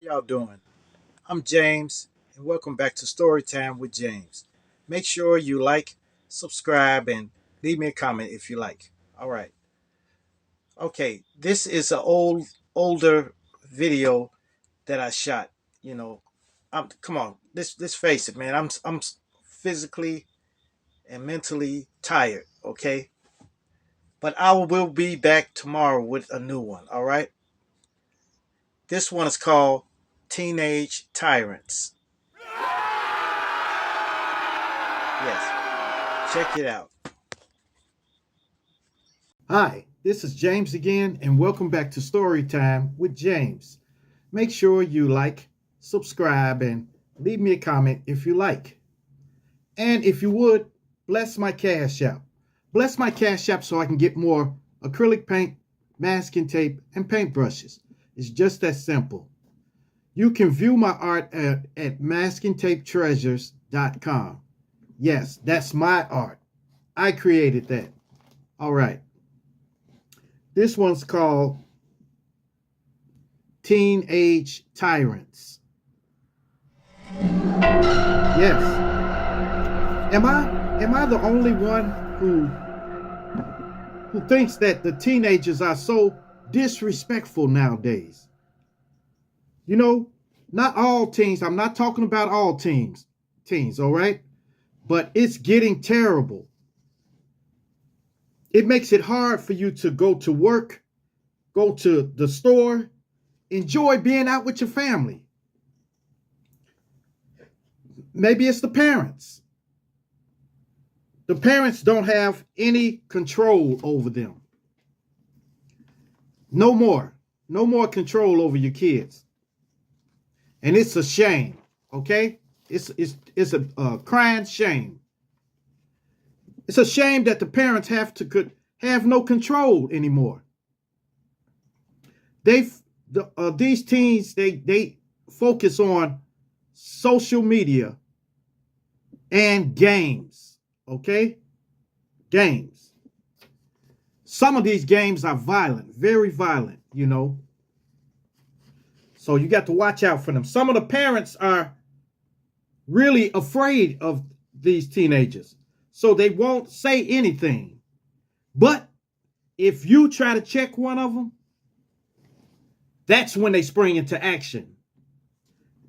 Y'all doing? I'm James, and welcome back to Storytime with James. Make sure you like, subscribe, and leave me a comment if you like. All right. Okay, this is an older video that I shot. You know, come on. Let's face it, man. I'm physically and mentally tired. Okay, but I will be back tomorrow with a new one. All right. This one is called Teenage Tyrants. Yes, check it out. Hi, this is James again, and welcome back to Storytime with James. Make sure you like, subscribe, and leave me a comment if you like. And if you would, bless my Cash App. Bless my Cash App so I can get more acrylic paint, masking tape, and paintbrushes. It's just that simple. You can view my art at maskingtapetreasures.com. Yes, that's my art. I created that. All right. This one's called Teenage Tyrants. Yes. Am I the only one who thinks that the teenagers are so disrespectful nowadays? You know, not all teens. I'm not talking about all teens, all right? But it's getting terrible. It makes it hard for you to go to work, go to the store, enjoy being out with your family. Maybe it's the parents. The parents don't have any control over them. No more. No more control over your kids. And it's a shame, okay? It's a crying shame. It's a shame that the parents have no control anymore. These teens, they focus on social media and games, okay? Games. Some of these games are violent, very violent, you know. So you got to watch out for them. Some of the parents are really afraid of these teenagers, so they won't say anything. But if you try to check one of them, that's when they spring into action.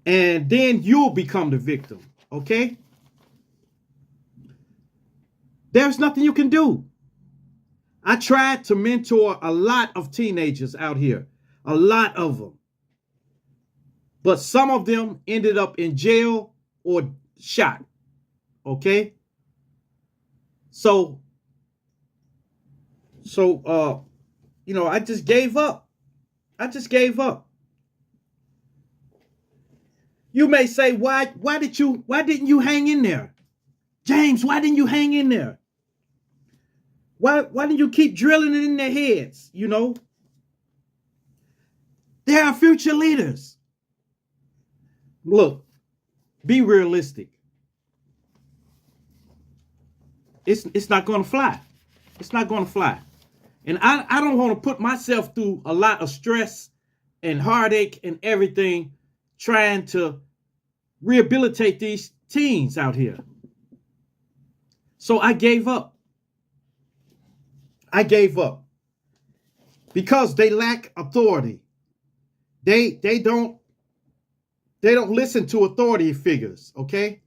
And then you'll become the victim, okay? There's nothing you can do. I tried to mentor a lot of teenagers out here, a lot of them. But some of them ended up in jail or shot, okay? So, I just gave up. You may say, why didn't you hang in there? James, why didn't you hang in there? Why didn't you keep drilling it in their heads? You know, they are future leaders. Look, be realistic. It's not going to fly. It's not going to fly. And I don't want to put myself through a lot of stress and heartache and everything trying to rehabilitate these teens out here. So I gave up. Because they lack authority. They don't listen to authority figures, okay?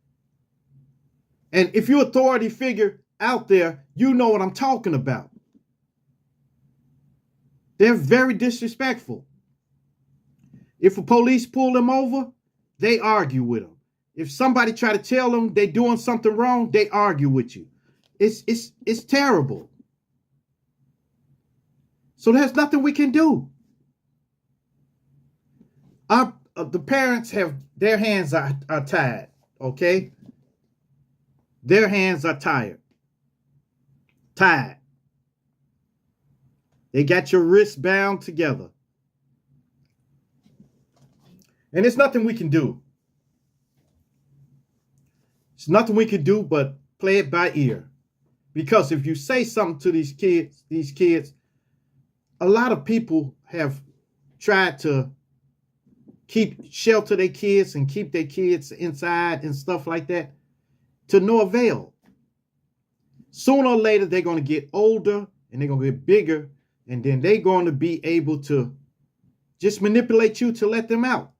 And if you're an authority figure out there, you know what I'm talking about. They're very disrespectful. If the police pull them over, they argue with them. If somebody try to tell them they're doing something wrong, they argue with you. It's terrible. So there's nothing we can do. The parents have their hands are tied, okay? Their hands are tied. They got your wrists bound together. And there's nothing we can do. There's nothing we can do but play it by ear. Because if you say something to these kids, a lot of people have tried to shelter their kids and keep their kids inside and stuff like that, to no avail. Sooner or later, they're going to get older and they're going to get bigger, and then they're going to be able to just manipulate you to let them out.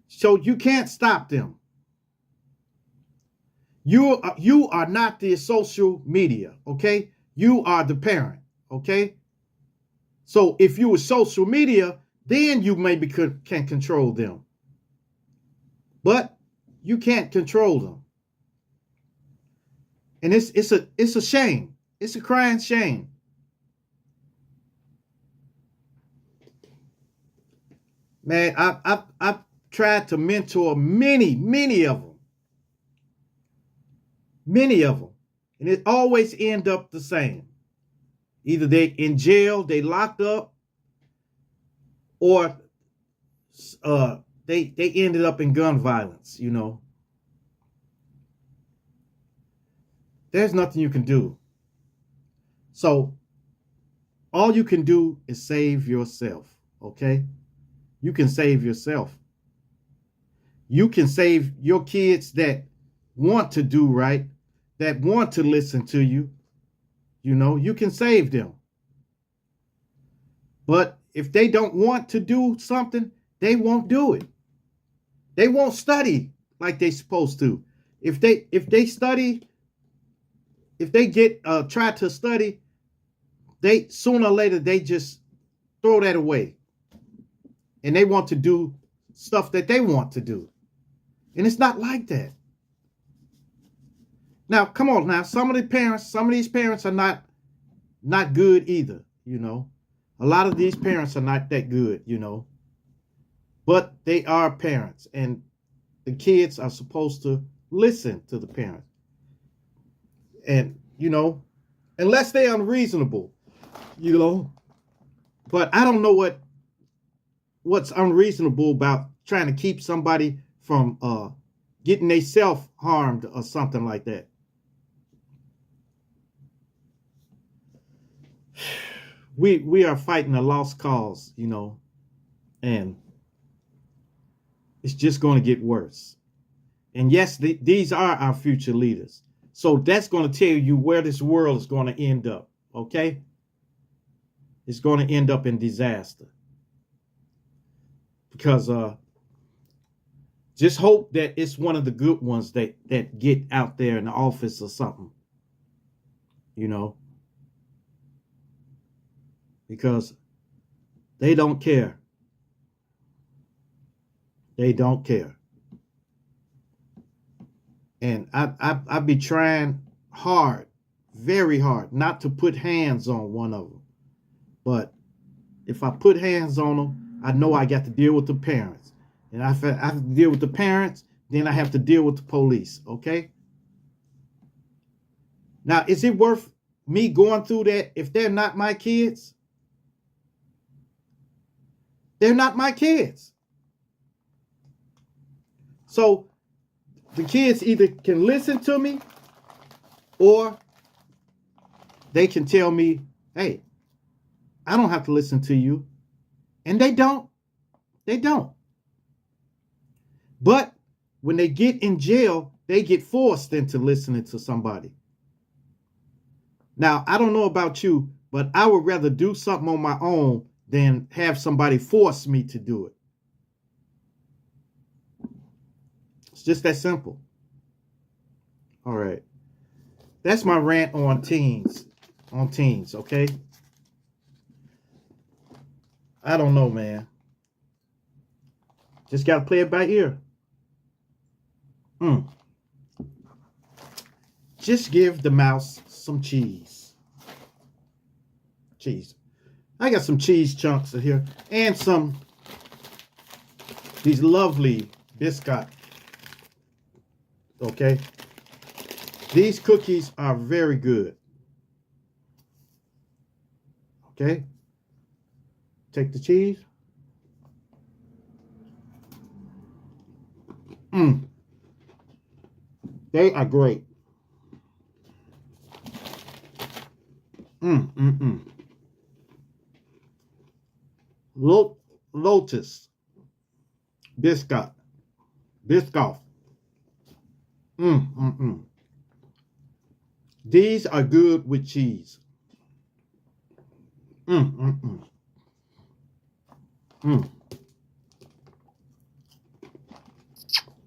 So you can't stop them. You are not the social media, okay? You are the parent, okay? So if you were social media, then you maybe can control them. But you can't control them. And it's a shame. It's a crying shame. Man, I've tried to mentor many of them. Many of them. And it always end up the same. Either they in jail, they locked up, or they ended up in gun violence, you know. There's nothing you can do. So all you can do is save yourself, okay? You can save yourself. You can save your kids that want to do right, that want to listen to you. You know, you can save them. But if they don't want to do something, they won't do it. They won't study like they're supposed to. If they study, if they try to study, they sooner or later they just throw that away. And they want to do stuff that they want to do. And it's not like that. Now, come on now. Some of these parents are not good either, you know. A lot of these parents are not that good, you know. But they are parents, and the kids are supposed to listen to the parents. And, you know, unless they're unreasonable, you know. But I don't know what's unreasonable about trying to keep somebody from getting themselves harmed or something like that. We are fighting a lost cause, you know, and it's just going to get worse. And yes, these are our future leaders. So that's going to tell you where this world is going to end up, okay? It's going to end up in disaster. Because just hope that it's one of the good ones that get out there in the office or something, you know. Because they don't care. They don't care. And I be trying hard, very hard, not to put hands on one of them. But if I put hands on them, I know I got to deal with the parents. And I have to deal with the parents, then I have to deal with the police, okay? Now, is it worth me going through that if they're not my kids? They're not my kids. So the kids either can listen to me or they can tell me, hey, I don't have to listen to you. And they don't. They don't. But when they get in jail, they get forced into listening to somebody. Now, I don't know about you, but I would rather do something on my own than have somebody force me to do it. It's just that simple. All right. That's my rant on teens. On teens, okay? I don't know, man. Just got to play it by ear. Just give the mouse some cheese. Cheese. I got some cheese chunks in here and these lovely biscuit. Okay. These cookies are very good. Okay. Take the cheese. They are great. Look Lotus. Biscoff. These are good with cheese.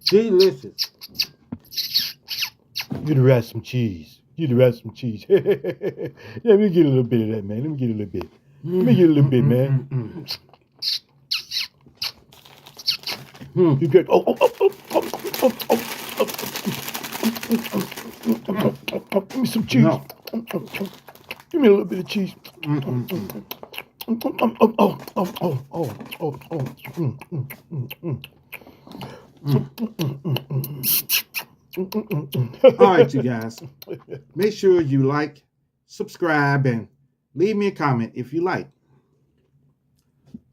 Delicious. Get around some cheese. Let me get a little bit of that, man. Let me get a little bit. Man. You get give me some cheese. No. Give me a little bit of cheese. All right, you guys. Make sure you like, subscribe, and leave me a comment if you like.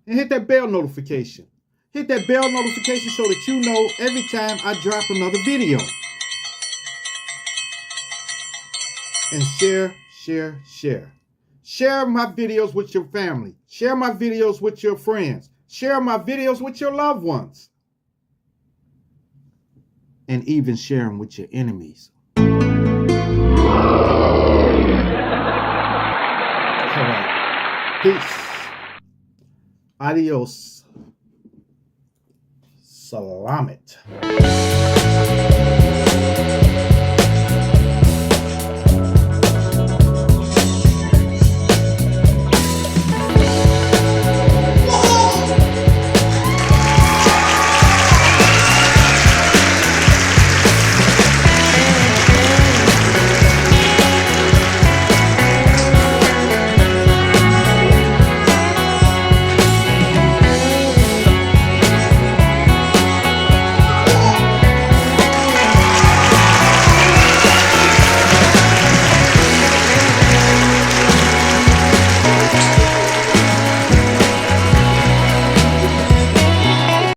And hit that bell notification. Hit that bell notification so that you know every time I drop another video. And share. Share my videos with your family. Share my videos with your friends. Share my videos with your loved ones. And even share them with your enemies. All right. Peace. Adios. Salamat.